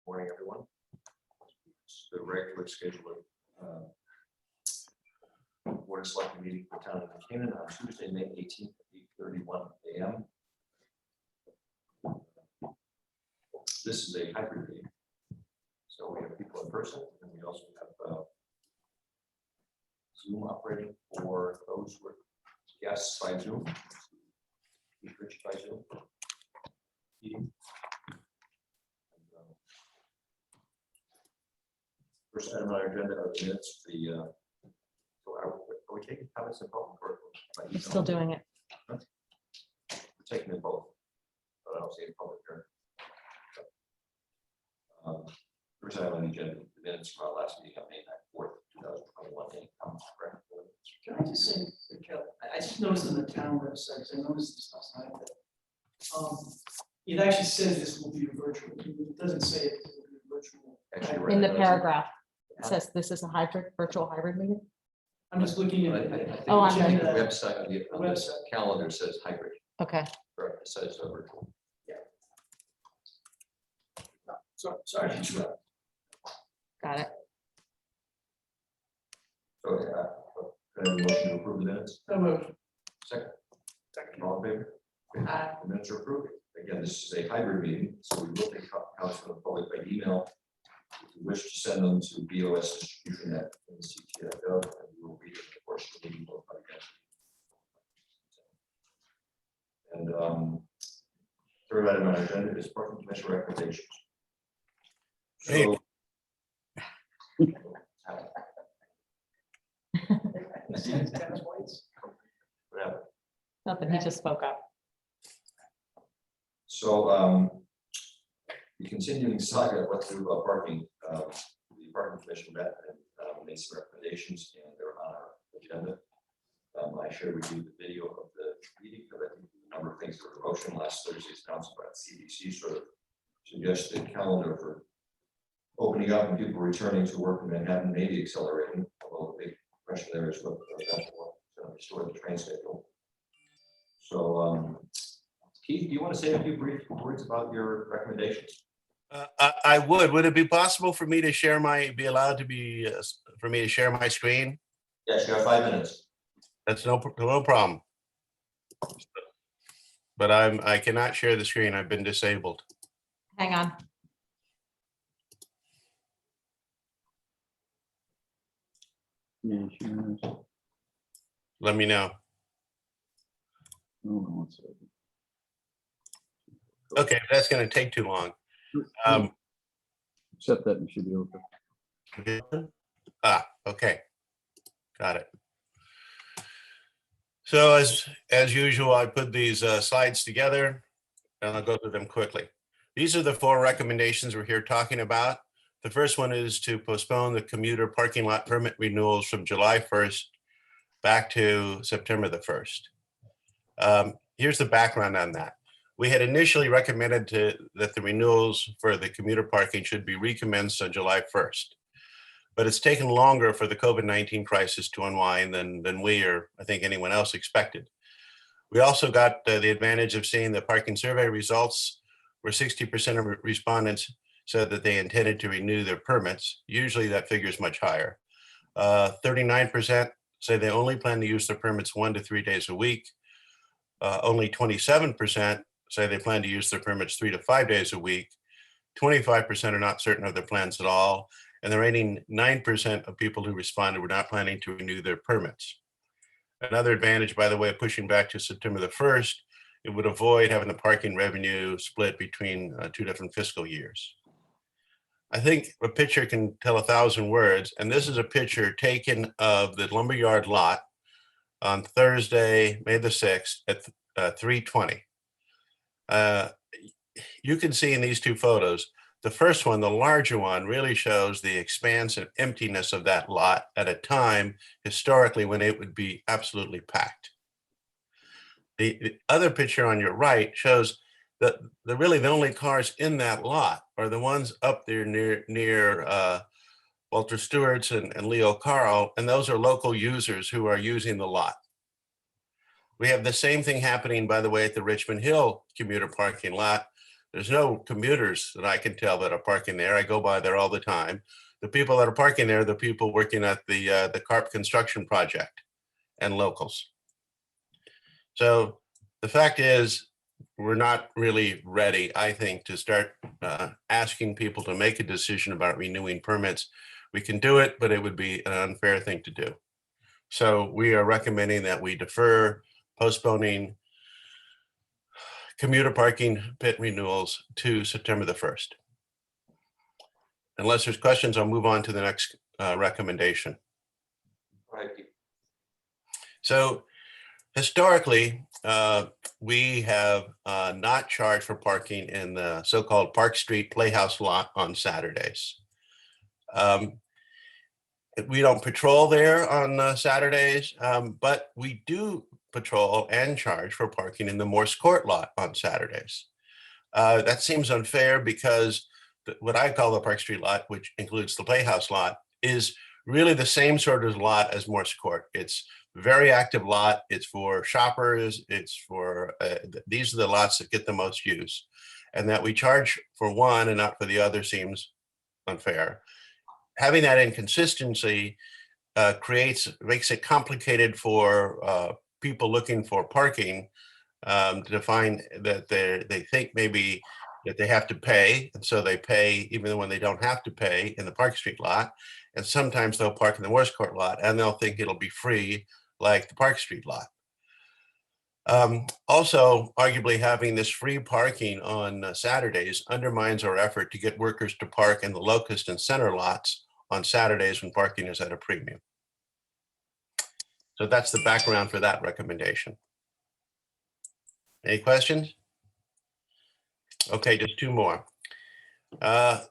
Morning, everyone. It's the regular scheduled Board of Selectmen meeting for the town of New Canaan on Tuesday, May 18th at 8:31 a.m. This is a hybrid meeting. So we have people in person, and we also have Zoom operating for those who are guests by Zoom. Rich by Zoom. Meeting. First item on our agenda are the minutes. So are we taking comments in both? Or We're still doing it. We're taking them both. But I don't see any public here. First item on the agenda, the minutes from our last meeting on May 4th, 2021. Any comments? Can I just say, Kelly, I just noticed on the town website, because I noticed this last night, that it actually says this will be virtual. It doesn't say it will be virtual. Actually, In the right, paragraph, it says this is a virtual hybrid meeting. I'm just looking I at think it. Oh, on the the- website, the website. calendar says hybrid, Okay, or it says virtual. Sorry to interrupt. got it. So, can I have a motion to approve the minutes? So moved. Second. All in favor? Aye. The minutes are approved. Again, this is a hybrid meeting, so we will take comments from the public by email. If you wish to send them to BOS distribution at NCT.gov, and we will read it, of course, the meeting will come again. And third item on our agenda is parking commission recommendations. Hey. So, whatever. Nothing, he just spoke up. So the continuing saga of what's through parking, the parking commission met and made some recommendations, and they're on our agenda. I shared with you the video of the meeting, because I think a number of things that were in motion last Thursday's announcement about CDC sort of suggested calendar for opening up and people returning to work in Manhattan, maybe accelerating, although the big question there is what restore the train schedule. So Keith, do you want to say a few brief words about your recommendations? I would. Would it be possible for me to share be allowed to be, for me to share my screen? Yes, you have 5 minutes. That's no problem. But I cannot share the screen. I've been disabled. Hang on. Yeah, she knows. Let me know. Hold on one second. Okay, that's going to take too long. Accept that and should be open. Okay. Got it. So as usual, I put these slides together and I'll go through them quickly. These are the 4 recommendations we're here talking about. The first one is to postpone the commuter parking lot permit renewals from July 1st back to September the 1st. Here's the background on that. We had initially recommended that the renewals for the commuter parking should be recommenced on July 1st. But it's taken longer for the COVID-19 crisis to unwind than we or I think anyone else expected. We also got the advantage of seeing the parking survey results where 60% of respondents said that they intended to renew their permits. Usually that figure is much higher. 39% say they only plan to use their permits 1 to 3 days a week. Only 27% say they plan to use their permits 3 to 5 days a week. 25% are not certain of their plans at all. And the remaining 9% of people who responded were not planning to renew their permits. Another advantage, by the way, of pushing back to September the 1st, it would avoid having the parking revenue split between 2 different fiscal years. I think a picture can tell 1,000 words, and this is a picture taken of the lumberyard lot on Thursday, May the 6th at 3:20. You can see in these 2 photos, the first one, the larger one, really shows the expanse and emptiness of that lot at a time historically when it would be absolutely packed. The other picture on your right shows that really the only cars in that lot are the ones up there near Walter Stewart's and Leo Carl, and those are local users who are using the lot. We have the same thing happening, by the way, at the Richmond Hill commuter parking lot. There's no commuters that I can tell that are parking there. I go by there all the time. The people that are parking there are the people working at the CARP construction project and locals. So the fact is, we're not really ready, I think, to start asking people to make a decision about renewing permits. We can do it, but it would be an unfair thing to do. So we are recommending that we defer postponing commuter parking pit renewals to September the 1st. Unless there's questions, I'll move on to the next recommendation. Right. So historically, we have not charged for parking in the so-called Park Street Playhouse lot on Saturdays. We don't patrol there on Saturdays, but we do patrol and charge for parking in the Morse Court lot on Saturdays. That seems unfair because what I call the Park Street lot, which includes the Playhouse lot, is really the same sort of lot as Morse Court. It's a very active lot. It's for shoppers. It's for, these are the lots that get the most use. And that we charge for one and not for the other seems unfair. Having that inconsistency makes it complicated for people looking for parking to find that they think maybe that they have to pay, and so they pay even when they don't have to pay in the Park Street lot. And sometimes they'll park in the Morse Court lot and they'll think it'll be free like the Park Street lot. Also, arguably having this free parking on Saturdays undermines our effort to get workers to park in the Locust and Center lots on Saturdays when parking is at a premium. So that's the background for that recommendation. Any questions? Okay, just two more. The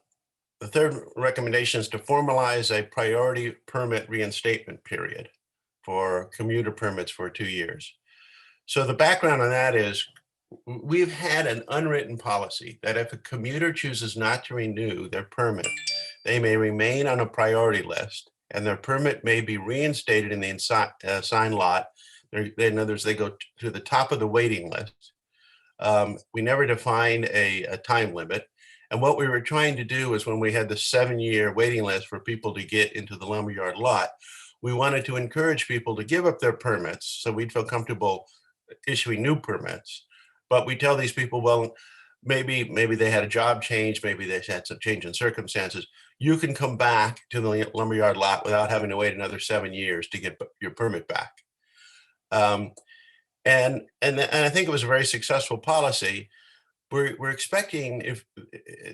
third recommendation is to formalize a priority permit reinstatement period for commuter permits for 2 years. So the background on that is we've had an unwritten policy that if a commuter chooses not to renew their permit, they may remain on a priority list and their permit may be reinstated in the assigned lot. In other words, they go to the top of the waiting list. We never defined a time limit. And what we were trying to do is when we had the 7-year waiting list for people to get into the lumberyard lot, we wanted to encourage people to give up their permits so we'd feel comfortable issuing new permits. But we tell these people, well, maybe they had a job change, maybe they had some change in circumstances. You can come back to the lumberyard lot without having to wait another 7 years to get your permit back. And I think it was a very successful policy. We're expecting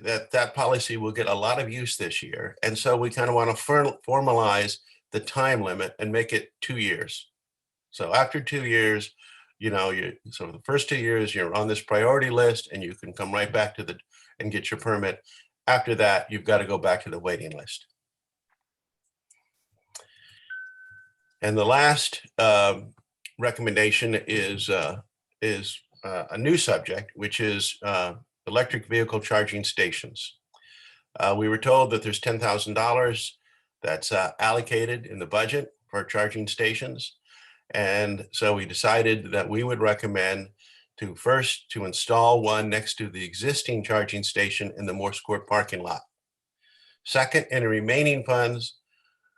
that policy will get a lot of use this year. And so we kind of want to formalize the time limit and make it 2 years. So after 2 years, so the first 2 years, you're on this priority list and you can come right back to and get your permit. After that, you've got to go back to the waiting list. And the last recommendation is a new subject, which is electric vehicle charging stations. We were told that there's $10,000 that's allocated in the budget for charging stations. And so we decided that we would recommend to install one next to the existing charging station in the Morse Court parking lot. Second, any remaining funds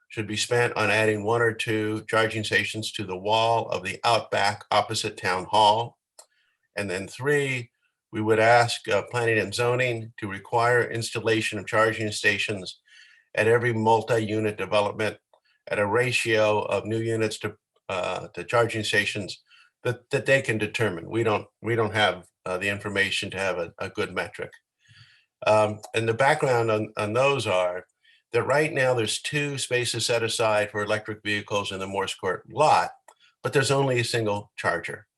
should be spent on adding 1 or 2 charging stations to the wall of the outback opposite town hall. And then 3, we would ask planning and zoning to require installation of charging stations at every multi-unit development at a ratio of new units to charging stations that they can determine. We don't have the information to have a good metric. And the background on those are that right now there's 2 spaces set aside for electric vehicles in the Morse Court lot, but there's only a single charger.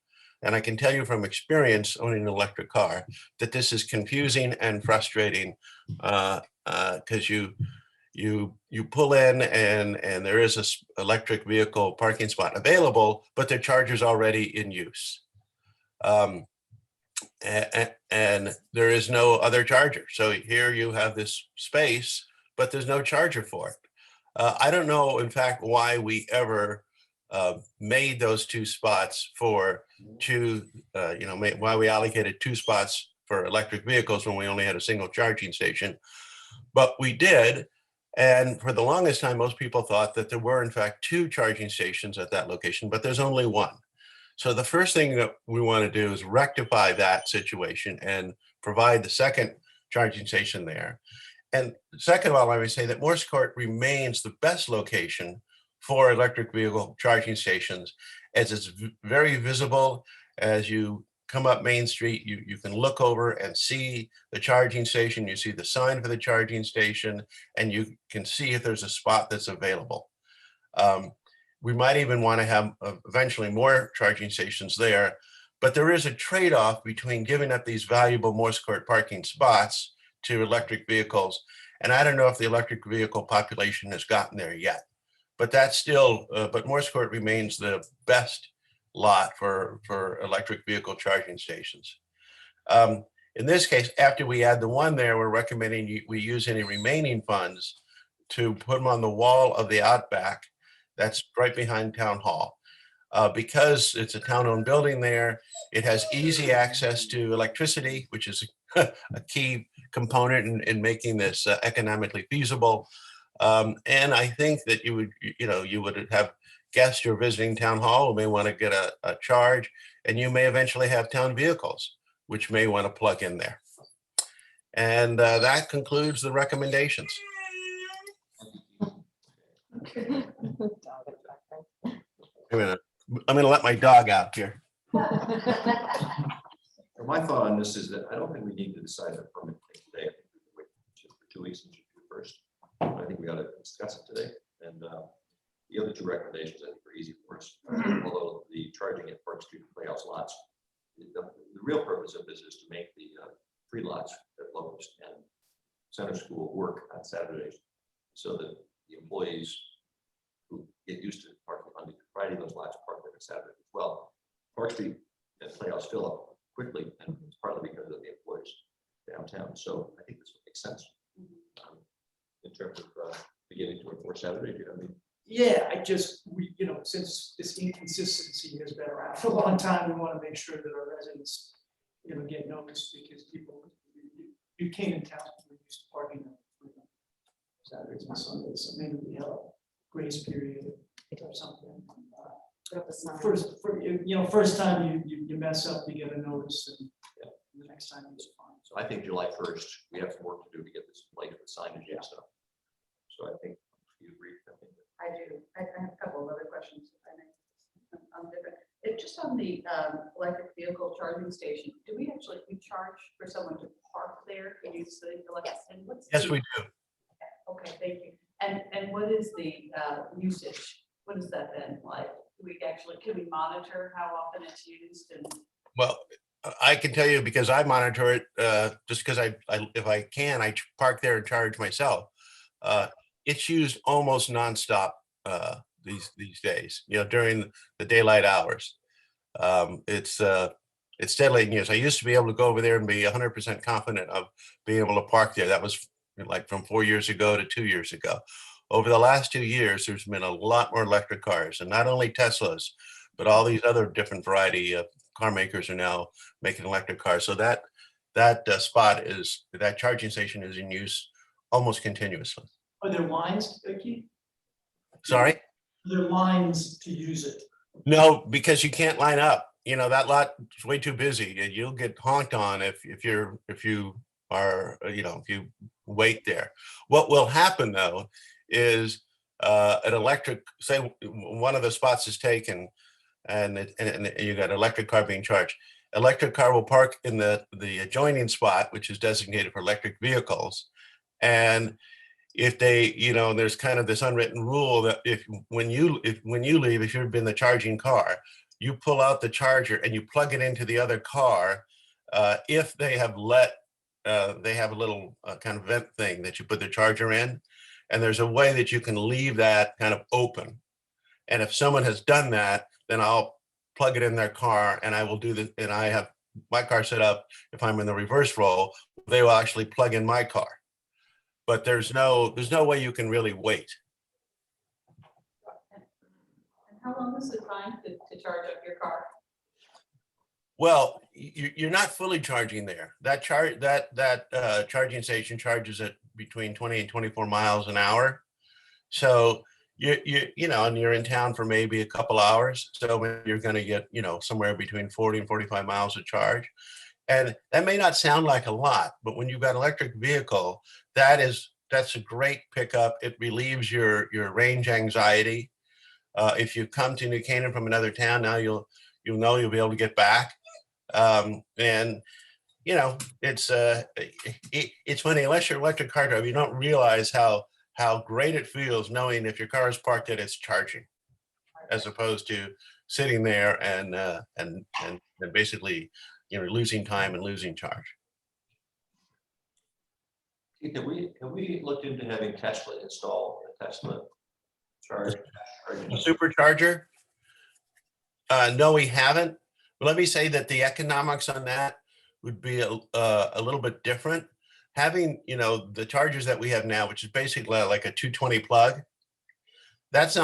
And I can tell you from experience owning an electric car that this is confusing and frustrating because you pull in and there is an electric vehicle parking spot available, but their charger's already in use. And there is no other charger. So here you have this space, but there's no charger for it. I don't know, in fact, why we ever made those 2 spots for why we allocated 2 spots for electric vehicles when we only had a single charging station. But we did. And for the longest time, most people thought that there were in fact 2 charging stations at that location, but there's only 1. So the first thing that we want to do is rectify that situation and provide the second charging station there. And second of all, I would say that Morse Court remains the best location for electric vehicle charging stations, as it's very visible. As you come up Main Street, you can look over and see the charging station, you see the sign for the charging station, and you can see if there's a spot that's available. We might even want to have eventually more charging stations there, but there is a trade-off between giving up these valuable Morse Court parking spots to electric vehicles. And I don't know if the electric vehicle population has gotten there yet, but that's still, but Morse Court remains the best lot for electric vehicle charging stations. In this case, after we add the 1 there, we're recommending we use any remaining funds to put them on the wall of the Outback. That's right behind Town Hall. Because it's a town-owned building there, it has easy access to electricity, which is a key component in making this economically feasible. And I think that you would have guests who are visiting Town Hall who may want to get a charge, and you may eventually have town vehicles which may want to plug in there. And that concludes the recommendations. I'm gonna let my dog out here. So my thought on this is that I don't think we need to decide the permit thing today. I think we can wait for 2 weeks and do it first. I think we ought to discuss it today. And the other 2 recommendations I think are easy for us. Although the charging at Park Street Playhouse lots, the real purpose of this is to make the free lots at Locust and Center School work on Saturdays, so that the employees who get used to parking on Friday, those lots park there on Saturday as well. Park Street and Playhouse fill up quickly, and it's partly because of the employees downtown. So I think this makes sense in terms of beginning to enforce Saturday. Do you know what I mean? Yeah, since this inconsistency has been around for a long time, we want to make sure that our residents, get noticed, because people, you came in town, we're used to parking on Saturdays and Sundays, so maybe we have a grace period or something. First time you mess up, you get a notice, and the next time it's fine. So I think July 1st, we have some work to do to get this in place with signage and stuff. So I think you agree. I do. I have a couple of other questions. If I may. Different. Just on the electric vehicle charging station, do we charge for someone to park there to use the electric? Yes. And what's Yes, the- we do. Okay, thank you. And what is the usage? What is that then like? Can we monitor how often it's used? And Well, I can tell you because I monitor it, just because if I can, I park there and charge myself. It's used almost nonstop these days, during the daylight hours. It's steadily in use. I used to be able to go over there and be 100% confident of being able to park there. That was like from 4 years ago to 2 years ago. Over the last 2 years, there's been a lot more electric cars, and not only Teslas, but all these other different variety of car makers are now making electric cars. So that charging station is in use almost continuously. Are there lines, Keith? Sorry? Are there lines to use it? No, because you can't line up. That lot is way too busy, and you'll get honked on if you wait there. What will happen though is an electric, say one of the spots is taken, and you got an electric car being charged. Electric car will park in the adjoining spot, which is designated for electric vehicles, and if they, there's kind of this unwritten rule that when you leave, if you've been the charging car, you pull out the charger and you plug it into the other car. If they have they have a little kind of vent thing that you put the charger in, and there's a way that you can leave that kind of open. And if someone has done that, then I'll plug it in their car, and I will do this. And I have my car set up. If I'm in the reverse roll, they will actually plug in my car. But there's no way you can really wait. And how long is the time to charge up your car? Well, you're not fully charging there. That charging station charges at between 20 and 24 miles an hour. So you know, and you're in town for maybe a couple hours. So you're going to get, you know, somewhere between 40 and 45 miles of charge. And that may not sound like a lot, but when you've got an electric vehicle, that's a great pickup. It relieves your range anxiety. If you come to New Canaan from another town, now you'll know you'll be able to get back. And you know, it's funny, unless you're an electric car driver, you don't realize how great it feels knowing if your car is parked that it's charging, as opposed to sitting there and basically, you know, losing time and losing charge. Keith, have we looked into having Tesla install a Tesla charge? A supercharger? No, we haven't. But let me say that the economics on that would be a little bit different. Having, you know, the chargers that we have now, which is basically like a 220 plug, that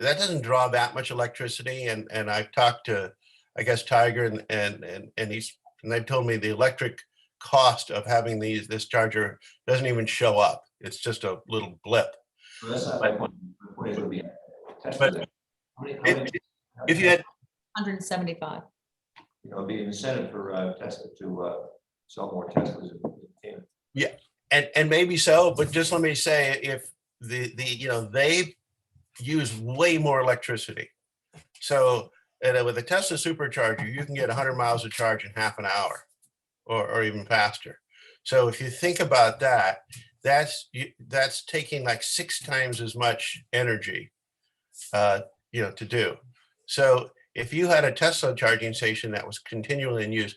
doesn't draw that much electricity. And I've talked to, I guess, Tiger and they've told me the electric cost of having this charger doesn't even show up. It's just a little blip. So that's not my point. My point is, would be But Tesla. How many- If you had, 175. You know, it'd be an incentive for Tesla to sell more Teslas if they can. and maybe so, but just let me say, if the you know, they use way more electricity. So with a Tesla supercharger, you can get 100 miles of charge in half an hour or even faster. So if you think about that, that's taking like 6 times as much energy, you know, to do. So if you had a Tesla charging station that was continually in use,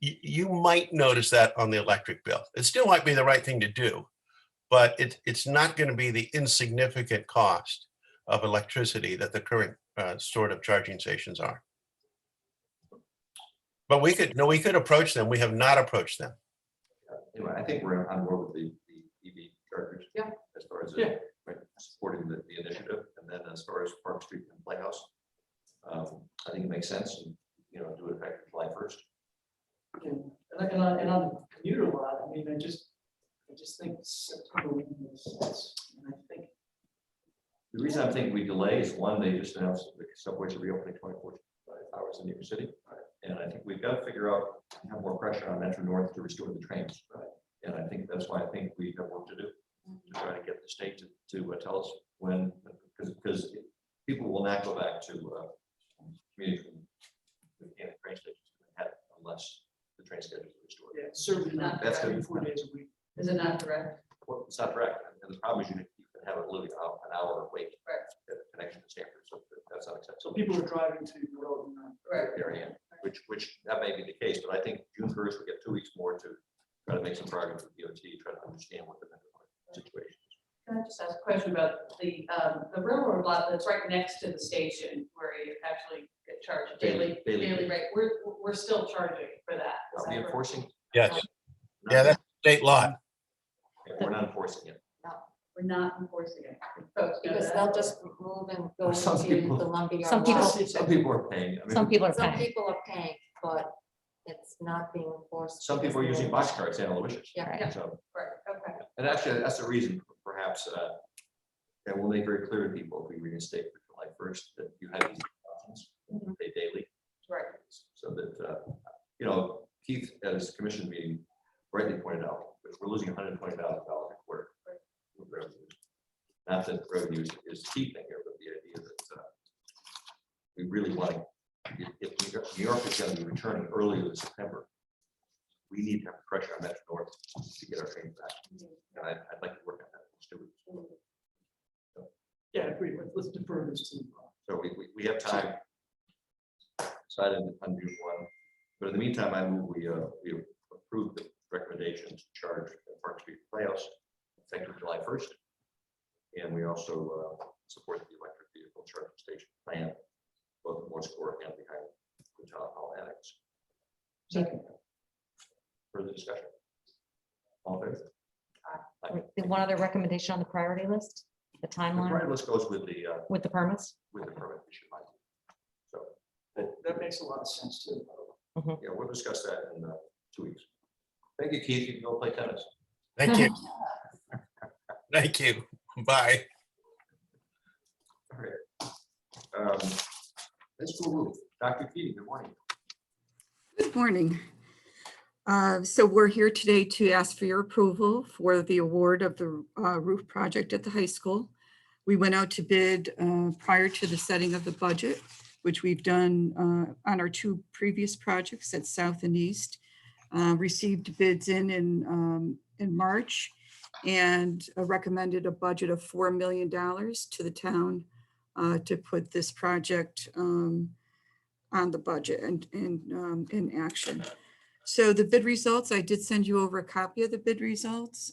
you might notice that on the electric bill. It still might be the right thing to do, but it's not going to be the insignificant cost of electricity that the current sort of charging stations are. But we could approach them. We have not approached them. Anyway, I think we're on board with the EV chargers. Yeah. As far as Yeah. supporting the initiative, and then as far as Park Street and Playhouse, I think it makes sense, and you know, do it effective July 1st. And on the commuter lot, I mean, I just think September would make sense. And I think The reason I'm thinking we delay is, one, they just announced the subways are reopening 24 hours in New York City. And I think we've got to figure out, have more pressure on Metro North to restore the trains. And I think that's why I think we have work to do, to try to get the state to tell us when, because people will not go back to community train stations unless the train schedule is restored. yeah, certainly not. That's gonna be 4 days a week. Is it not correct? Well, it's not direct, and the problem is you can have a literally an hour wait connection to Stanford, so that's not acceptable. So people are driving to the road and not. Right. Area, which that may be the case, but I think June 1st, we get 2 weeks more to try to make some progress with DOT, try to understand what the situation is. Can I just ask a question about the railroad lot that's right next to the station where you actually get charged daily rate? We're still charging for that. Is Are we that correct? enforcing? Yes. Yeah, that's state law. Yeah, we're not enforcing it. We're not enforcing it. Folks know Because that. they'll just move and go Some to people- the lumberyard. Some people- lot. Some people are paying. I mean, Some people are Some paying. people are paying, but it's not being enforced. Some people are using box carts and Aloysius. Yeah. So, Right, okay. and actually, that's the reason, perhaps, that we'll make very clear to people if we reinstate for July 1st, that you have these options, Mhm. pay daily. Right. So that, you know, Keith at his commission meeting rightly pointed out, that we're losing $120,000 a quarter. with revenues. Not that revenue is the key thing here, but the idea that we really want, if New York is going to be returning earlier in September, we need to have pressure on Metro North to get our trains back. And I'd like to work on that. Let's do it. Yeah, I agree. Let's defer this to. So we have time. Decided on June 1, but in the meantime, I move we approve the recommendations to charge at Park Street Playhouse effective July 1st. And we also support the electric vehicle charging station plan, both in Morse Court and behind the town hall annex. Second. Further discussion? All in favor? Aye. One other recommendation on the priority list, the The timeline priority list goes with the with the permits. permit issue. So That makes a lot of sense too. Yeah, we'll discuss that in 2 weeks. Thank you, Keith. You can go play tennis. Thank you. Thank you. Bye. All right. Let's go move. Dr. Keating, good morning. Good morning. So we're here today to ask for your approval for the award of the roof project at the high school. We went out to bid prior to the setting of the budget, which we've done on our two previous projects at South and East. Received bids in March and recommended a budget of $4 million to the town to put this project on the budget and in action. So the bid results, I did send you over a copy of the bid results.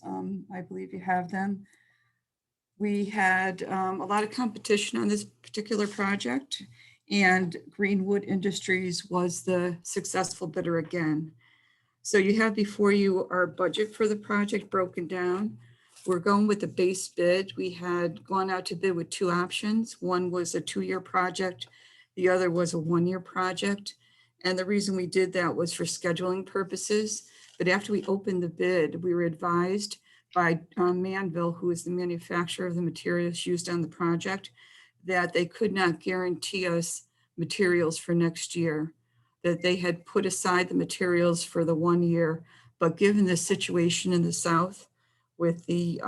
I believe you have them. We had a lot of competition on this particular project, and Greenwood Industries was the successful bidder again. So you have before you our budget for the project broken down. We're going with the base bid. We had gone out to bid with two options. One was a 2-year project. The other was a 1-year project. And the reason we did that was for scheduling purposes. But after we opened the bid, we were advised by Manville, who is the manufacturer of the materials used on the project, that they could not guarantee us materials for next year, that they had put aside the materials for the 1 year. But given the situation in the south with the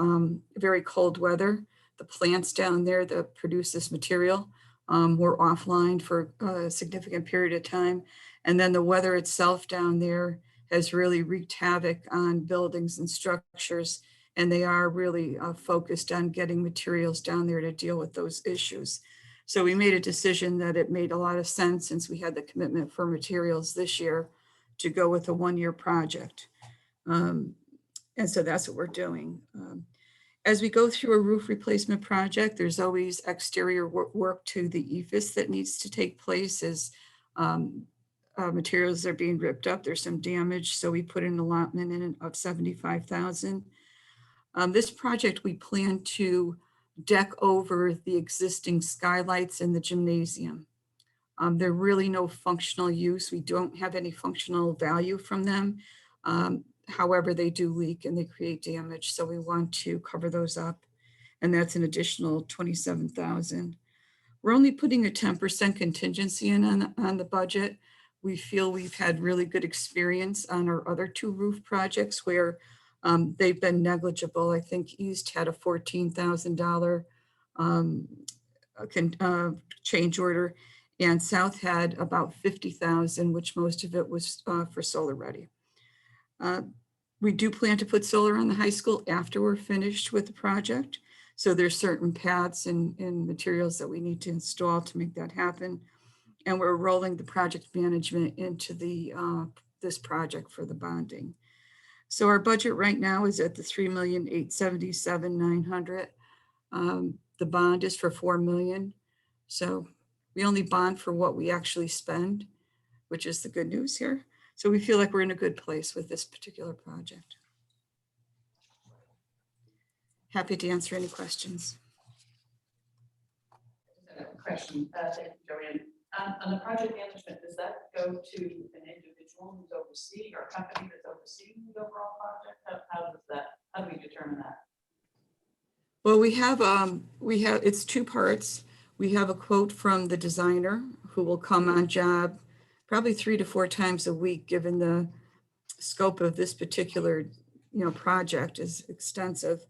very cold weather, the plants down there that produce this material were offline for a significant period of time. And then the weather itself down there has really wreaked havoc on buildings and structures. And they are really focused on getting materials down there to deal with those issues. So we made a decision that it made a lot of sense, since we had the commitment for materials this year, to go with a 1-year project. And so that's what we're doing. As we go through a roof replacement project, there's always exterior work to the ephes that needs to take place as materials are being ripped up. There's some damage, so we put an allotment in of $75,000. This project, we plan to deck over the existing skylights in the gymnasium. They're really no functional use. We don't have any functional value from them. However, they do leak and they create damage. So we want to cover those up. And that's an additional $27,000. We're only putting a 10% contingency in on the budget. We feel we've had really good experience on our other 2 roof projects where they've been negligible. I think East had a $14,000 change order, and South had about $50,000, which most of it was for solar ready. We do plan to put solar on the high school after we're finished with the project. So there's certain paths and materials that we need to install to make that happen. And we're rolling the project management into this project for the bonding. So our budget right now is at the $3,877,900. The bond is for $4 million. So we only bond for what we actually spend, which is the good news here. So we feel like we're in a good place with this particular project. Happy to answer any questions. Question, thank you, Joanne. On the project management, does that go to an individual who's overseeing, or a company that's overseeing the overall project? How do we determine that? Well, we have it's 2 parts. We have a quote from the designer who will come on job probably 3 to 4 times a week, given the scope of this particular project is extensive.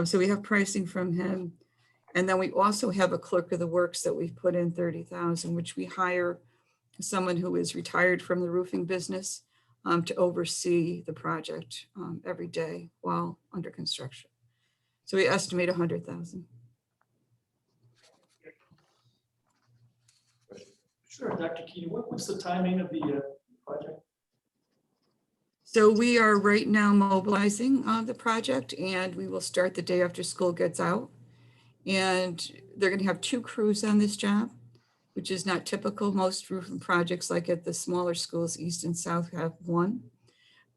So we have pricing from him. And then we also have a clerk of the works that we've put in $30,000, which we hire someone who is retired from the roofing business to oversee the project every day while under construction. So we estimate $100,000. Sure, Dr. Keating, what's the timing of the project? So we are right now mobilizing the project, and we will start the day after school gets out. And they're going to have 2 crews on this job, which is not typical. Most roofing projects, like at the smaller schools, East and South, have 1.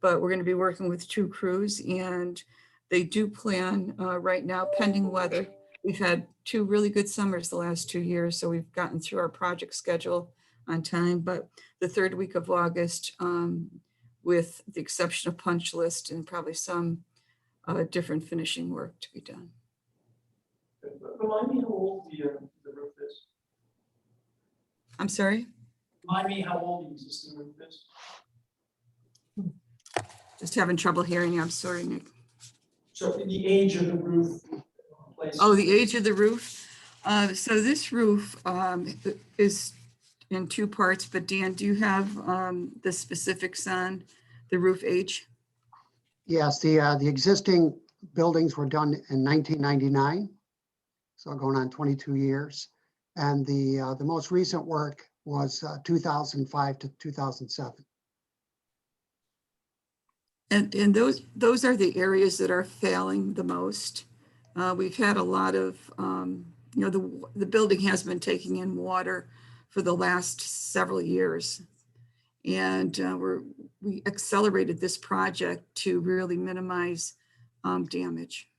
But we're going to be working with 2 crews, and they do plan right now, pending weather. We've had 2 really good summers the last 2 years, so we've gotten through our project schedule on time, but the third week of August, with the exception of punch list and probably some different finishing work to be done. Remind me how old the roof is. I'm sorry, Remind me how old the existing roof is. just having trouble hearing you. I'm sorry, Nick. So the age of the roof. Oh, the age of the roof. So this roof is in two parts, but Dan, do you have the specifics on the roof age? Yes, the existing buildings were done in 1999, so going on 22 years. And the most recent work was 2005 to 2007. And those are the areas that are failing the most. We've had a lot of, the building has been taking in water for the last several years. And we accelerated this project to really minimize damage.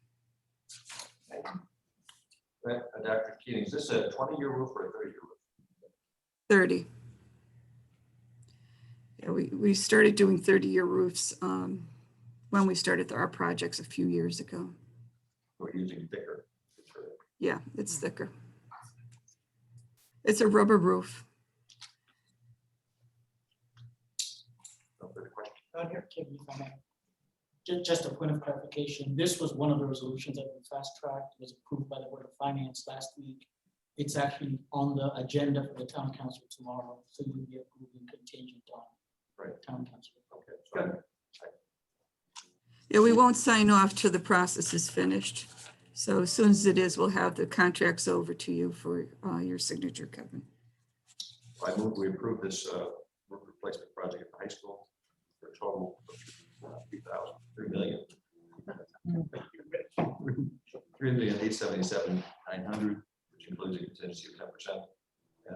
Dr. Keating, is this a 20-year roof or a 30-year roof? 30. Yeah, we started doing 30-year roofs when we started our projects a few years ago. We're using thicker. Yeah, it's thicker. It's a rubber roof. No further questions? On here. Just a point of clarification, this was one of the resolutions that we fast-tracked, was approved by the Board of Finance last week. It's actually on the agenda for the town council tomorrow, so you'll be approving contingent on town council. Okay. So Yeah, we won't sign off till the process is finished. So as soon as it is, we'll have the contracts over to you for your signature, Kevin. I move we approve this roof replacement project at the high school for a total of $3 million. $3,877,900, which includes a contingency of 10%,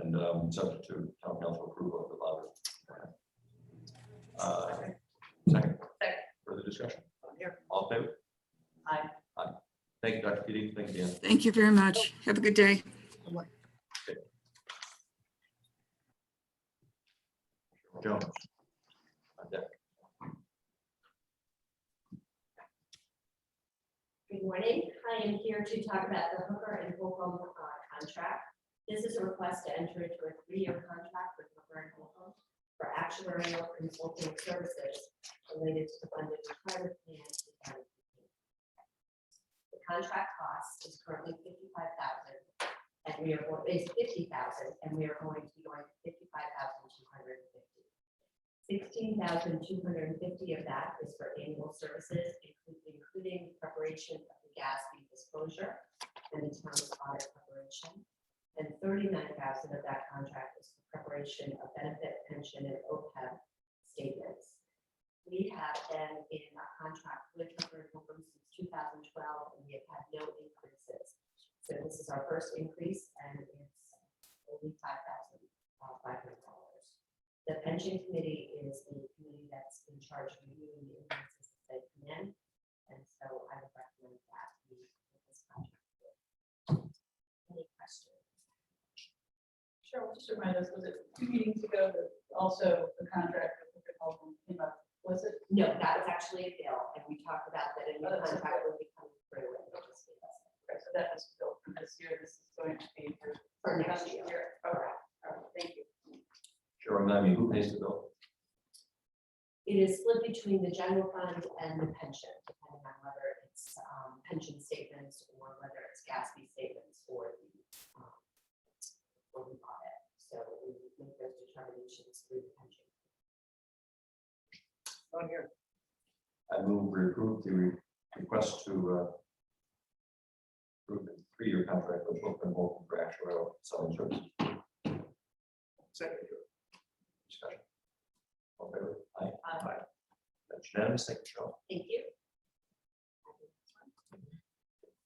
and subject to town council approval of the bond. Second. Further discussion? All in favor? Aye. Aye. Thank you, Dr. Keating. Thank you, Dan. Thank you very much. Have a good day. Jones. On deck. Good morning. I am here to talk about the Hooker and Holcomb contract. This is a request to enter into a 3-year contract with Hooker and Holcomb for actuarial consulting services related to the funded retirement plan. The contract cost is currently $55,000, and we are is $50,000, and we are going to be going to $55,250. $16,250 of that is for annual services, including preparation of the gas fee disclosure and the town's audit preparation. And $39,000 of that contract is for preparation of benefit, pension, and OPEB statements. We have been in a contract with Hooker & Holcomb since 2012, and we have had no increases. So this is our first increase, and it's only $5,500. The pension committee is the committee that's in charge of reviewing the increases as they come in, and so I would recommend that we put this contract. Any questions? Cheryl, just remind us, was it 2 meetings ago that also the contract with the Holcomb came up? Was it? No, that was actually a bill, and we talked about that a new that's contract will be coming through, and we'll just give us Okay, so that was built for this year. This is going to be for next year. All right, thank you. Sure, remind me, who pays the bill? It is split between the general fund and the pension, depending on whether it's pension statements or whether it's gas fee statements or the audit. So we make those determinations through the pension. On here. I move we approve the request to approve the 3-year contract with Hooker & Holcomb for actuarial selling services. Second. Discussion. All in favor? Aye. Aye. That's unanimous. Thank you, Cheryl. Thank you.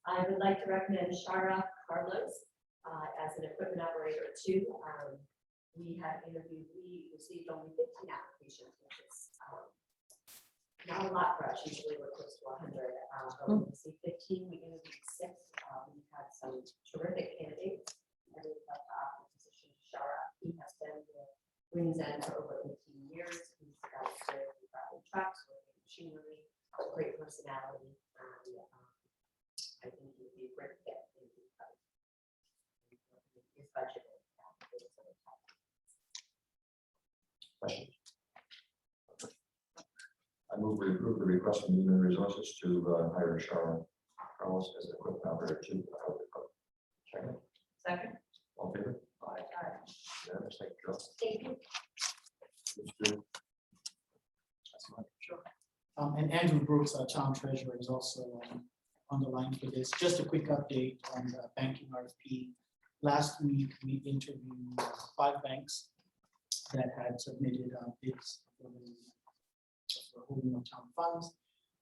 I would like to recommend Shara Carlos as an equipment operator too. We received only 15 applications, which is not a lot for us. Usually we're close to 100. But we received 15, we interviewed 6. We've had some terrific candidates, and we'd like to offer the position to Shara. He has been with King's End for over 18 years. He's got experience with driving trucks, working machinery, great personality. And, I think he'd be a great fit in his budget. Questions? I move we approve the request from Human Resources to hire Sharon Carlos as equipment operator to the highway department. Second, Second. all in favor? Aye. Unanimous. Thank you, Joe. Thank you. That's fine. Sure. And Andrew Brooks, our town treasurer, is also on the line for this. Just a quick update on the banking RFP. Last week, we interviewed 5 banks that had submitted bids for holding of town funds.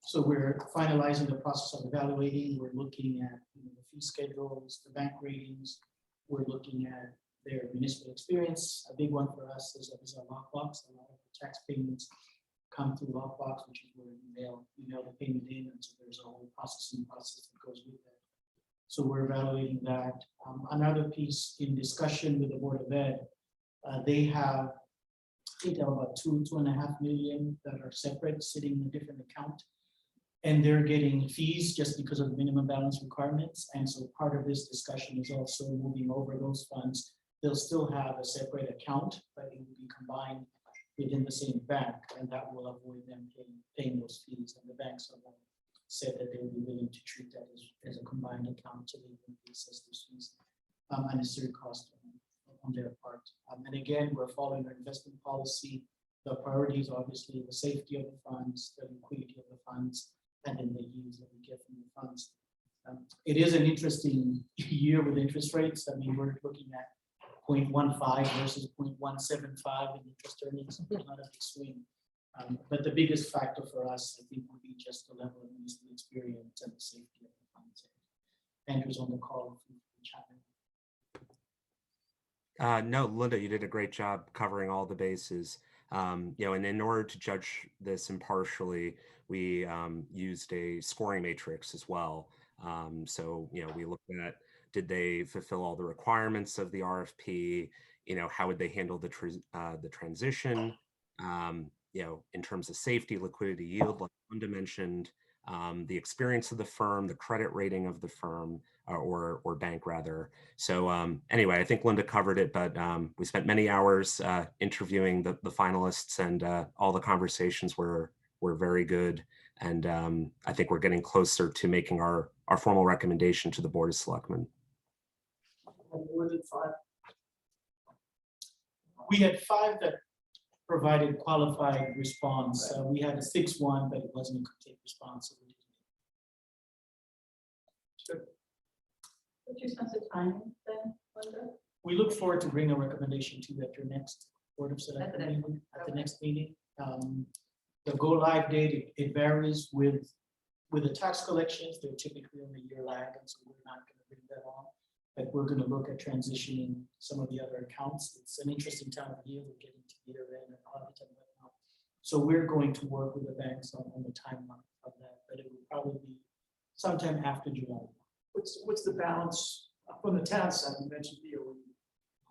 So we're finalizing the process of evaluating. We're looking at the fee schedules, the bank ratings. We're looking at their municipal experience. A big one for us is a lockbox. A lot of the tax payments come through lockbox, which is where you mail the payment in, and so there's a whole processing process that goes with that. So we're evaluating that. Another piece in discussion with the Board of Ed, they have, I think, about 2.5 million that are separate, sitting in a different account. And they're getting fees just because of the minimum balance requirements. And so part of this discussion is also moving over those funds. They'll still have a separate account, but it will be combined within the same bank, and that will avoid them paying those fees. And the banks have said that they will be willing to treat that as a combined account, so they will assess those fees, unnecessary cost on their part. And again, we're following our investment policy. The priority is obviously the safety of the funds, the liquidity of the funds, and then the yields that we get from the funds. It is an interesting year with interest rates. I mean, we're looking at 0.15 versus 0.175 in interest earnings. There's not a big swing. But the biggest factor for us, I think, would be just the level of municipal experience and the safety of the funds. Andrew's on the call. No, Linda, you did a great job covering all the bases. And in order to judge this impartially, we used a scoring matrix as well. So, we looked at, did they fulfill all the requirements of the RFP? How would they handle the transition? In terms of safety, liquidity, yield, like Linda mentioned, the experience of the firm, the credit rating of the firm, or bank rather. So anyway, I think Linda covered it, but we spent many hours interviewing the finalists, and all the conversations were very good. And I think we're getting closer to making our formal recommendation to the Board of Selectmen. More than 5. We had 5 that provided qualified response. We had a 6th one, but it wasn't a complete response. So we didn't. What's your sense of timing then, Linda? We look forward to bring a recommendation to you at your next Board of Selectmen At the next meeting. At the okay. next meeting. The go live date, it varies with the tax collections. They're typically on a year lag, and so we're not going to bring that on. But we're going to look at transitioning some of the other accounts. It's an interesting time of year. We're getting to year end and audit and whatnot. So we're going to work with the banks on the timeline of that, but it will probably be sometime after July. What's the balance from the town side? You mentioned BOE.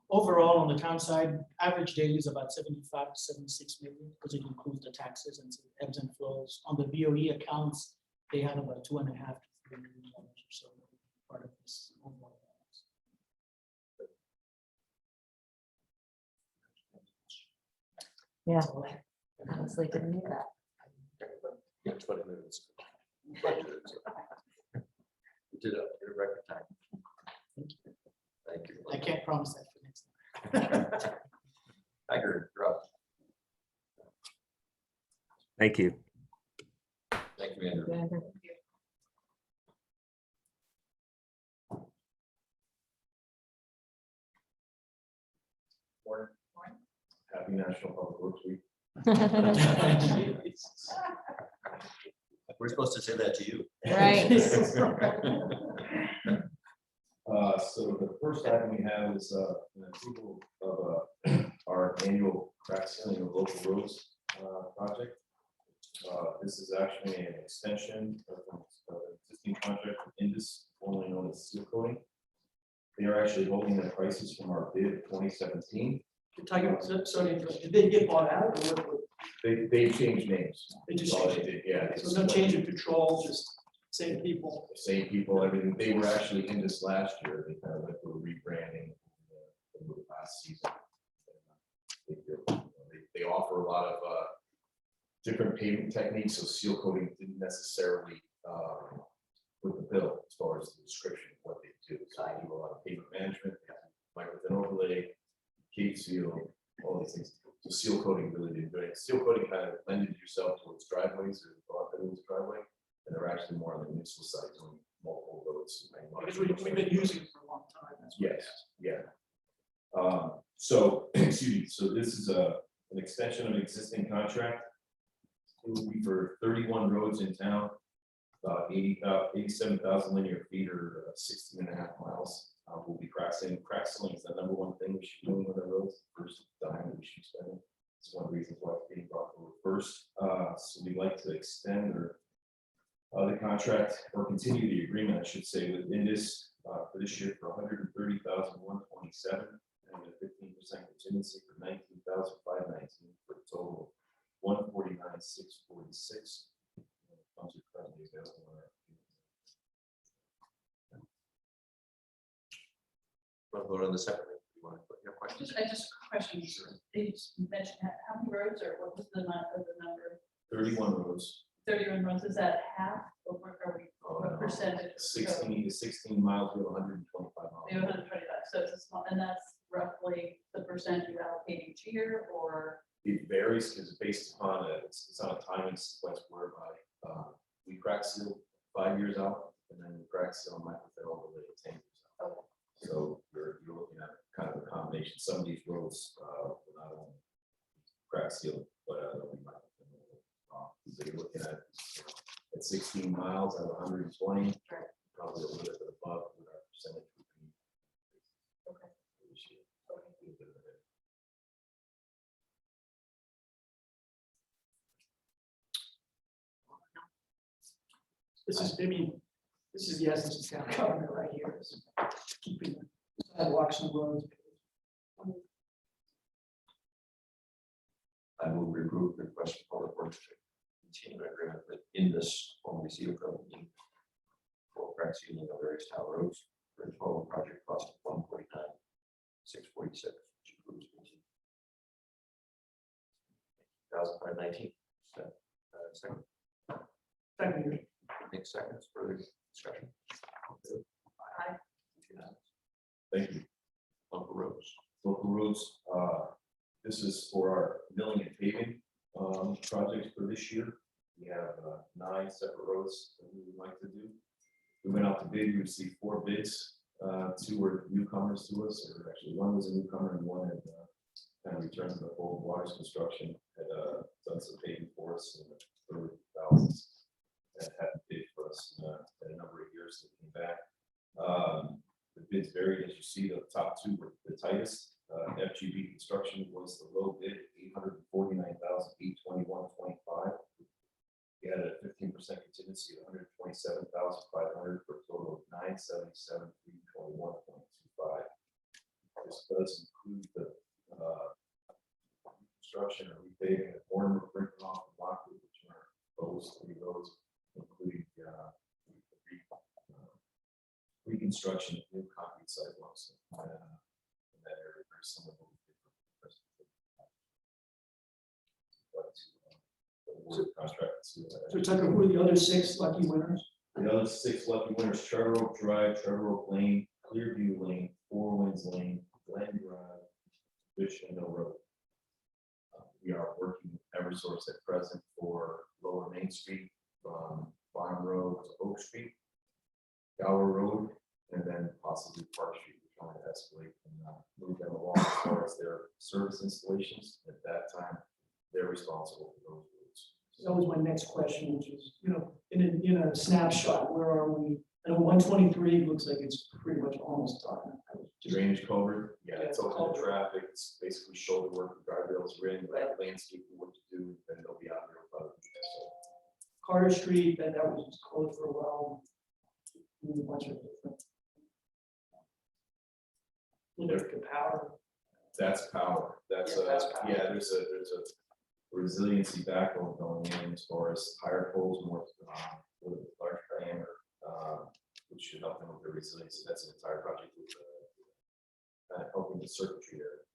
Overall, on the town side, average daily is about 75 to 76 million, because it includes the taxes and some ebbs and flows. On the BOE accounts, they have about $2.5 to $3 million or so part of this overall. Yeah, honestly, didn't need that. Yeah, 20 minutes. You did it in record time. Thank you. I can't promise that for next time. Tiger, you're up. Thank you. Thank you, Andrew. Morning. Happy National Public Works Week. We're supposed to say that to you. Right. So the first item we have is an approval of our annual crack sealing of local roads project. This is actually an extension of an existing contract with Indus, formerly known as Seal Coating. They are actually holding their prices from our bid of 2017. You're talking about Sodium Drive, did they get bought out or what? They changed names. They just That's all changed they it? did, yeah. So no change in control, just same people. Same people, I mean, they were actually in this last year, they kind of went through a rebranding over the last season. They offer a lot of different pavement techniques, so seal coating didn't necessarily with the bill as far as the description of what they do. So they do a lot of pavement management, micro thin overlay, cape seal, all these things. So seal coating really didn't do it. Seal coating kind of lended yourself towards driveways or thought that it was driveway, and they're actually more on the municipal side doing multiple roads. Because we've been using it for a long time. That's what it Yes, is. yeah. So, excuse me, so this is an extension of an existing contract. It will be for 31 roads in town, about 87,000 linear feet or 16.5 miles. We'll be crack sealing is the number one thing we should be doing with our roads, first dime we should spend. It's one of the reasons why it's being brought forward first. So we'd like to extend the contract or continue the agreement, I should say, within this for this year for 130,127 and a 15% contingency for 19,519 for a total of 149,646. Funds are currently available on our. Want to vote on the separately? You want to put your questions? I just questions. They just mentioned how many roads or what was the number? 31 roads, 31 roads. Is that half or what are we? What percentage? 16 to 16 miles, we have 125 miles. We have 125. So it's a small, and that's roughly the percent you allocate each year, or It varies because it's based upon it's on a timing sequence whereby we crack seal 5 years out, and then we crack seal micro thin overlay 10 years out. Okay. So you're looking at kind of a combination. Some of these roads will not only crack seal, but they'll be micro thin overlay. So you're looking at 16 miles out of 120, probably a little bit above what our percentage would be. Okay. This year. This is, I mean, this is the essence of town government right here. Is keeping sidewalks and roads. I will approve the request for public works to continue an agreement with Indus formerly Seal Company for crack sealing of various town roads for a total project cost of 149,646, which includes 1,519. Second. Second. Nick seconds for discussion. Aye. Thank you. Local roads. Local roads, this is for our milling and paving projects for this year. We have 9 separate roads that we would like to do. We went out to bid, we received 4 bids. 2 were newcomers to us, or actually 1 was a newcomer and 1 had kind of returned to the old Waters Construction, had done some paving for us in the early 2000s. That hadn't bid for us in a number of years that came back. The bids varied, as you see, the top 2 were the tightest. FGB Construction was the low bid, $849,821.25. We had a 15% contingency of $127,500 for a total of $977,321.25. This does include the construction or repaving of Mortimer, Brinkenhoff, and Lockwood, which are those 3 roads, including reconstruction of new concrete sidewalks in that area, very similar to what we did for the rest of the contract. So Tucker, who are the other 6 lucky winners? The other 6 lucky winners: Charter Oak Drive, Charter Oak Lane, Clearview Lane, Four Winds Lane, Glen Drive, Richmond Mill Road. We are working with Eversource at present for Lower Main Street from Farm Road to Oak Street, Gower Road, and then possibly Park Street. We're trying to escalate and move them along as far as their service installations. At that time, they're responsible for those roads. That was my next question, which is, in a snapshot, where are we? I know 123 looks like it's pretty much almost done. Drainage culvert, yeah, it's Yeah, open culvert. to traffic. It's basically shoulder work, guardrails are in, like landscaping work to do, then they'll be out there. Carter Street, that was just closed for a while. A bunch of different. Electric power. That's power. That's Yeah, that's power. yeah, there's a resiliency backbone going in as far as higher poles, more with large diameter, which should help them with their resiliency. That's an entire project with kind of helping the circuitry there.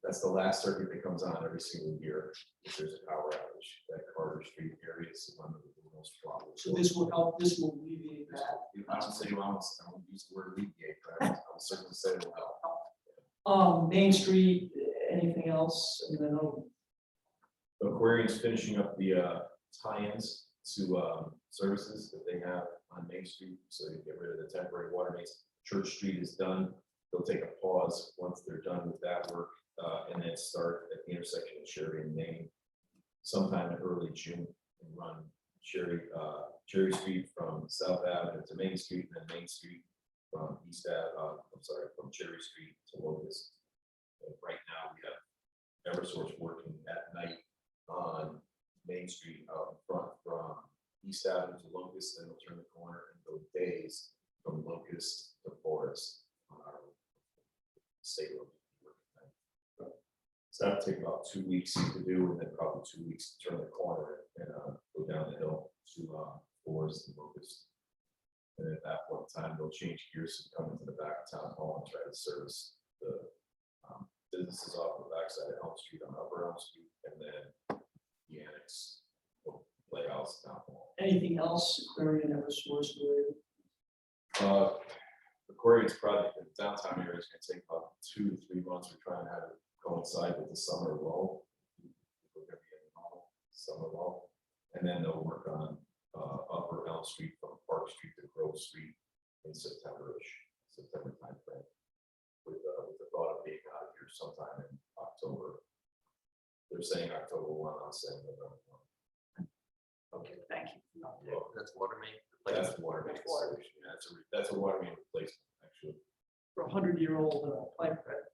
That's the last circuit that comes on every single year if there's a power outage. That Carter Street area is one of the most problems. So this will help, this will alleviate that. I don't say I won't use the word alleviate, but I'll certainly say it will help. Main Street, anything else? I mean, I know Aquarium's finishing up the tie-ins to services that they have on Main Street, so you get rid of the temporary water mains. Church Street is done. They'll take a pause once they're done with that work, and then start at the intersection of Cherry and Main sometime in early June and run Cherry Street from South Avenue to Main Street, and then Main Street from from Cherry Street to Locust. And right now, we have Eversource working at night on Main Street out in front from East Avenue to Locust, then we'll turn the corner and go days from Locust to Forest on our state road. So that'll take about 2 weeks to do, and then probably 2 weeks to turn the corner and go down the hill to Forest and Locust. And at that point in time, they'll change gears and come into the back of town hall and try to service the businesses off the backside of Elm Street on Upper Elm Street, and then the annex will play out town hall. anything else, Aquarian, Eversource related? Aquarius project in the downtown area is going to take about 2 to 3 months. We're trying to have it coincide with the summer lull. We're going to be in the normal summer lull, and then they'll work on Upper Elm Street from Park Street to Grove Street in September timeframe, with the thought of being out of here sometime in October. They're saying October 1, I'm saying November 1. Okay, thank you. That's water main. That's water main solution. Yeah, that's a water main replacement, actually. For a 100-year-old pipe, right?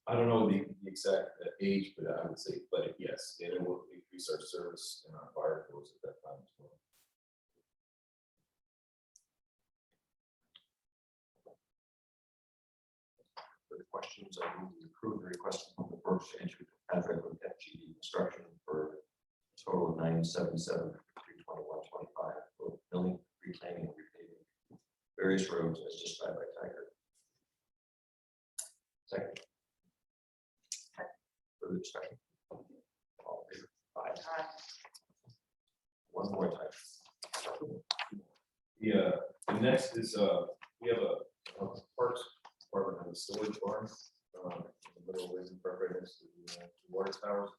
I don't know the exact age, but I would say, but yes, and it will increase our service and our fire flows at that time as well. For the questions, I move to approve the request from the Works to enter into a contract with FGD Construction for a total of $977 for 321.25 for building, reclaiming, and repaving various roads as described by Tiger. Second. Further discussion. All in favor? Aye. One more time. The next is we have a parks department on the storage barn in the middle of Lincoln Park, right next to the water towers.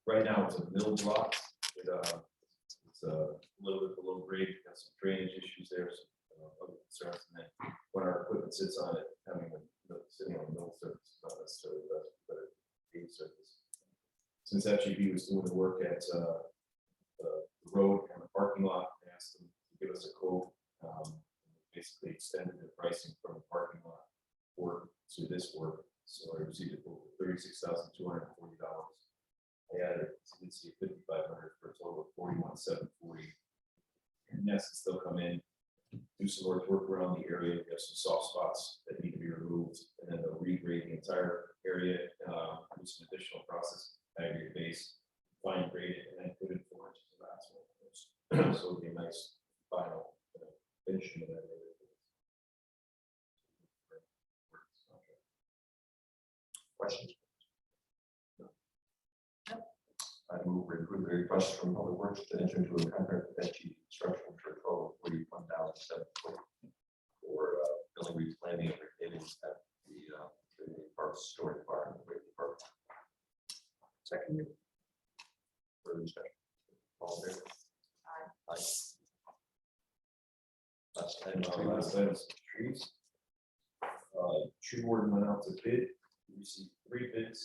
Right now, it's a middle block. It's a little bit below grade, got some drainage issues there, some other concerns. And then when our equipment sits on it, having sitting on the middle surface is not necessarily the best, but a surface. Since FGB was doing the work at the road and the parking lot, they asked them to give us a quote. Basically extended the pricing from the parking lot work to this work. So I received a quote for $36,240. I added a contingency of $5,500 for a total of $41,740. In essence, they'll come in, do some work around the area. We have some soft spots that need to be removed, and then they'll regrade the entire area, do some additional process, aggregate base, fine grade it, and then put in 4 inches of asphalt. So it'll be a nice final finishing of that area. Questions? I move to approve the request from Public Works to enter into a contract with FGD Construction for a total of $41,740 for building replanning and repaving at the parks storage barn in the Waitley Park. Second. Further discussion. All in favor? Aye. Last item is trees. Tree warden went out to bid. We received 3 bids.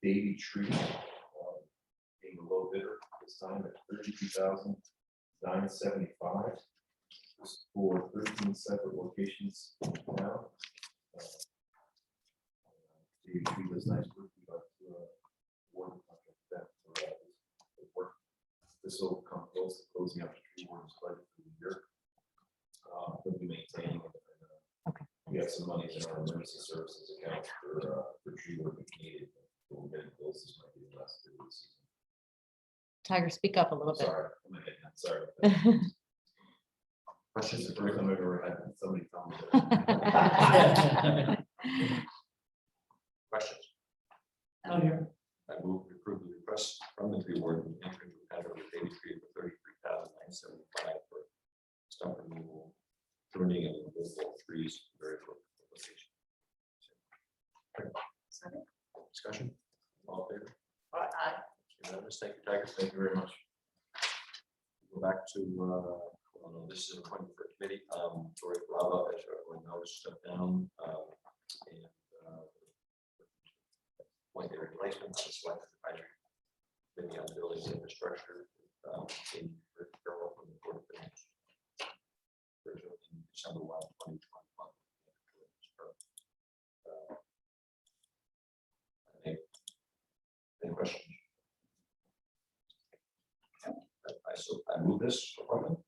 Baby tree being the low bidder this time at $32,975. This is for 13 separate locations now. Baby tree does nice work. We got award the contract with them for this work. This will come close to closing out the tree warden's budget for the year. We'll be maintaining it. We have have some money in our emergency services account for tree work if needed. We'll get it close, this might be the last year of the season. Tiger, speak up a little bit. Sorry, I'm not getting that, sorry. Questions? It's the first time I've ever had somebody tell me that. Questions? Not here. I move to approve the request from the tree warden entering the contract with Daily Tree for $33,975 for stump removal, pruning and removal of trees. Very appropriate location. Second. Discussion? All in favor? Aye. Unanimous. Thank you, Tiger. Thank you very much. Go back to, well, no, this is an appointment for a committee. Tori Brava, as everyone knows, stepped down. And appoint their replacement to select advisory committee on buildings and infrastructure. In Carol from the Board of Finance. In December 1, 2021. Any questions? I move this appointment.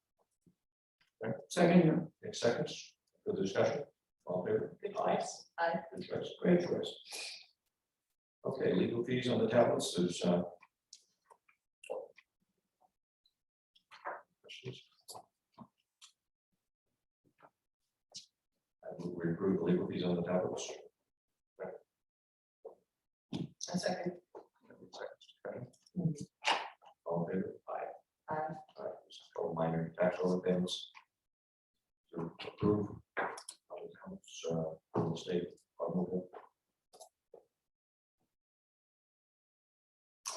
Second year. Take seconds for the discussion. All in favor? Good choice. Aye. Good choice. Great choice. Okay, legal fees on the tablets. There's questions. I move we approve the legal fees on the tablets. A second. All in favor? Aye. Aye. All minor tax overpayments. To approve. From the state. Automobile.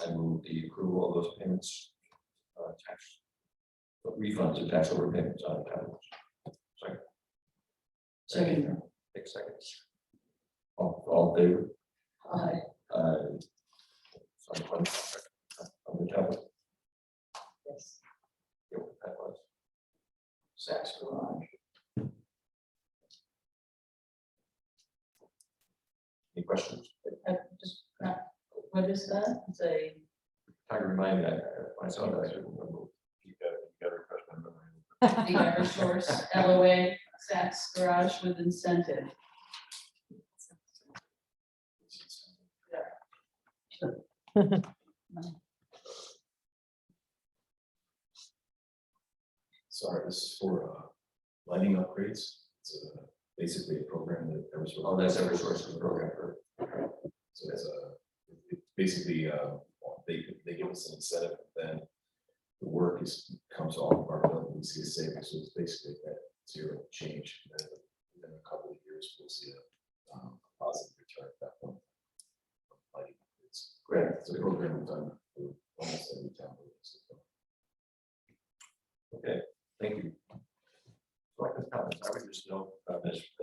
I move the approval of those payments. Tax. Refunds and tax overpayments on the tablets. Second year. 6 seconds. All in favor? Aye. On the tablet. Yes. Yeah, that was. Saks Garage. Any questions? Just, what is that? It's a, Tiger, remind me, I saw that, I should remember. You got a refresh my memory. the Eversource LOA Saks Garage with incentive. Sorry, this is for lighting upgrades. It's basically a program that Eversource. Oh, that's Eversource's program for. So it's basically they give us an incentive, then the work comes off of our bill. We see a savings, so it's basically that zero change. And then within a couple of years, we'll see a positive return at that point. Lighting upgrades. Great. It's a program we've done for almost every town. Okay, thank you. Selectmen's comments. I would just note,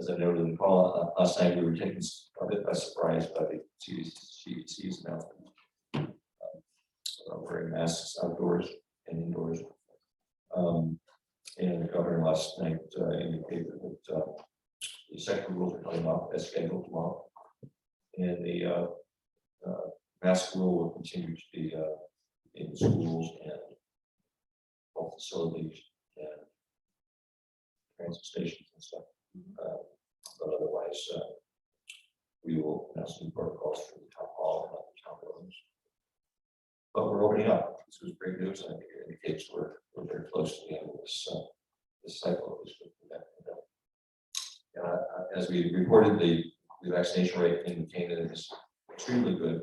as I noted in the call, last night we were taken a bit by surprise by the CDC's announcement. Wearing masks outdoors and indoors. And the governor last night indicated that the second rules are coming off as scheduled tomorrow. And the mask rule will continue to be in schools and all facilities and transit stations and stuff. But otherwise, we will have some protocols for the town hall and other town buildings. But we're opening up. This was great news. I think it indicates we're very close to the end of this cycle of this pandemic. As we reported, the vaccination rate in Canada is extremely good.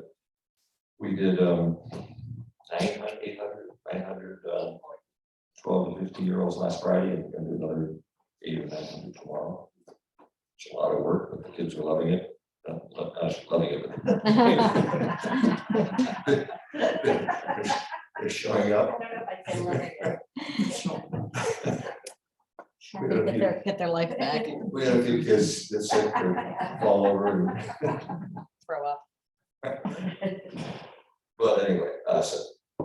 We did 900 12 to 15-year-olds last Friday, and we're going to do another 800 or 900 tomorrow. It's a lot of work, but the kids are loving it. Loving it. They're showing up. I don't know if I'd say loving it. Get their life back, We had a few kids that sick or fall over. throw up. Well, anyway, so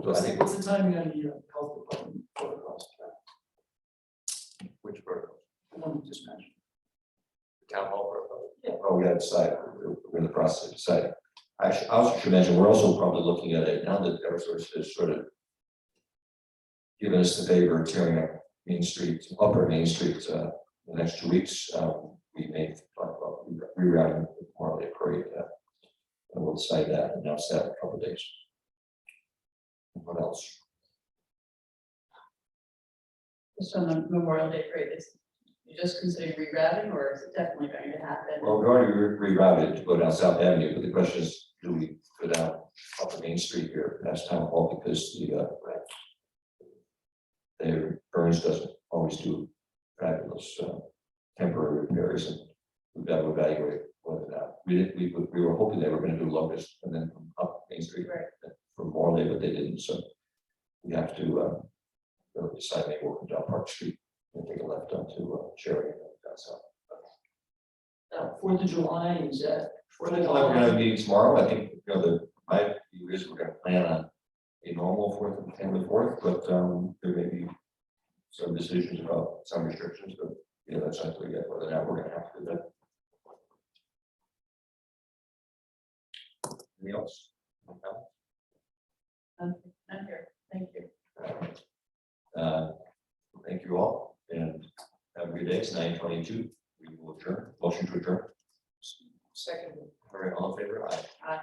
I think What's the timing on the health department protocols? which protocol? The one you just mentioned. Town hall protocol. Oh, we got to decide. We're in the process of deciding. I also should mention, we're also probably looking at it now that Eversource has sort of given us the favor of tearing up Main Street, Upper Main Street, the next 2 weeks. We may talk about rerouting the Memorial Day parade. And we'll decide that, and announce that in a couple of days. What else? Just on the Memorial Day parade, is you just considering rerouting, or is it definitely going to happen? Well, we've already rerouted to go down South Avenue, but the question is, do we go down up the Main Street here past Town Hall, because the Burns doesn't always do fabulous temporary repairs, and we've got to evaluate whether or not, we were hoping they were going to do Locust and then come up Main Street from Morley, but they didn't, so we have to really decide, maybe we'll come down Park Street and take a left onto Cherry and down south. 4th of July, is that? We're going to have a meeting tomorrow. I think, my view is we're going to plan on a normal 4th and family 4th, but there may be some decisions about some restrictions, but that's not clear yet whether or not we're going to have to do that. Anything else? I'm here, thank you. Thank you all, and have a good day. It's 9:22. We will adjourn. Motion to adjourn. Second. All right, all in favor? Aye. Aye.